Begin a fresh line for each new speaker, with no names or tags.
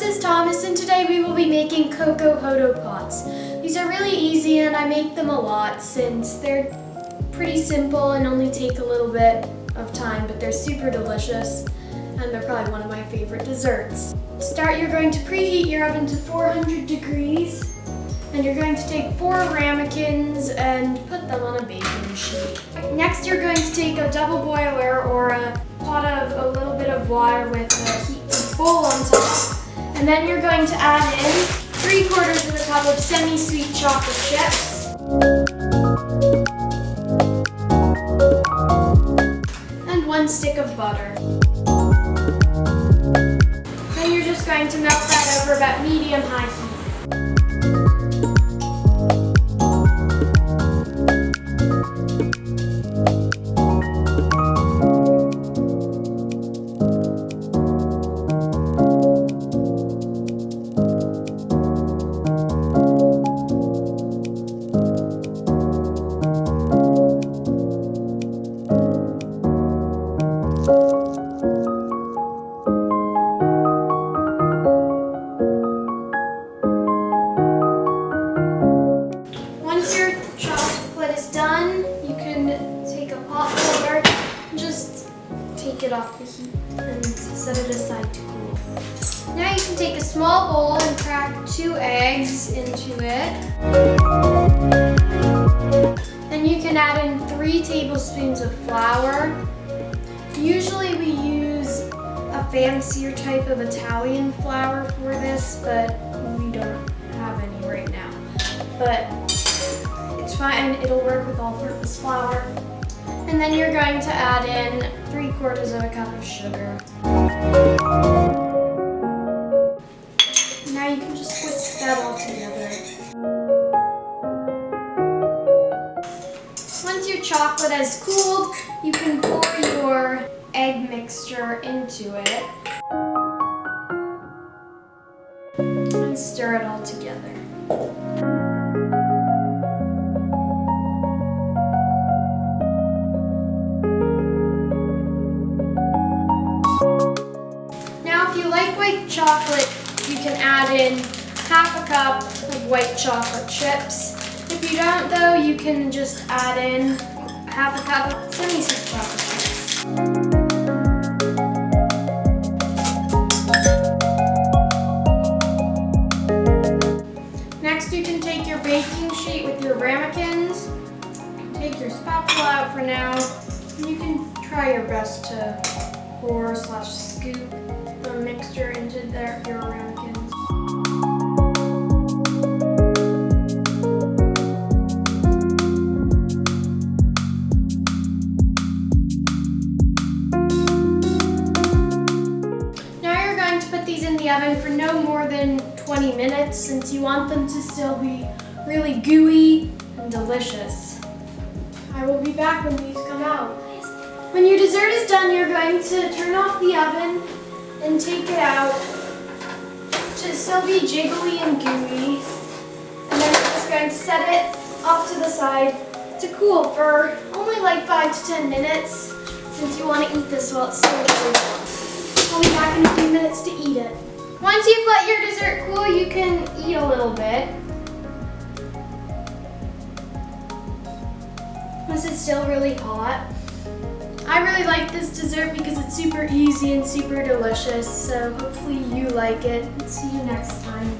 is Thomas, and today we will be making Choco-Hoto Pots. These are really easy and I make them a lot since they're pretty simple and only take a little bit of time, but they're super delicious and they're probably one of my favorite desserts. To start, you're going to preheat your oven to 400 degrees and you're going to take 4 ramekins and put them on a baking sheet. Next, you're going to take a double boiler or a pot of a little bit of water with a heat bowl on top. And then you're going to add in 3/4 of a cup of semi-sweet chocolate chips. And 1 stick of butter. Then you're just going to melt that over about medium-high heat. Once your chocolate is done, you can take a pot holder and just take it off the heat and set it aside to cool. Now you can take a small bowl and crack 2 eggs into it. Then you can add in 3 tablespoons of flour. Usually we use a fancier type of Italian flour for this, but we don't have any right now. But it's fine, it'll work with all-purpose flour. And then you're going to add in 3/4 of a cup of sugar. Now you can just whisk that all together. Once your chocolate has cooled, you can pour your egg mixture into it and stir it all together. Now, if you like white chocolate, you can add in 1/2 cup of white chocolate chips. If you don't, though, you can just add in 1/2 cup of semi-sweet chocolate chips. Next, you can take your baking sheet with your ramekins. Take your spatula out for now. And you can try your best to pour/scoop the mixture into your ramekins. Now you're going to put these in the oven for no more than 20 minutes since you want them to still be really gooey and delicious. I will be back when these come out. When your dessert is done, you're going to turn off the oven and take it out to still be jiggly and gooey. And then you're just going to set it off to the side to cool for only like 5 to 10 minutes since you want to eat this while it's still really warm. I'll be back in a few minutes to eat it. Once you've let your dessert cool, you can eat a little bit. Once it's still really hot. I really like this dessert because it's super easy and super delicious, so hopefully you like it. See you next time.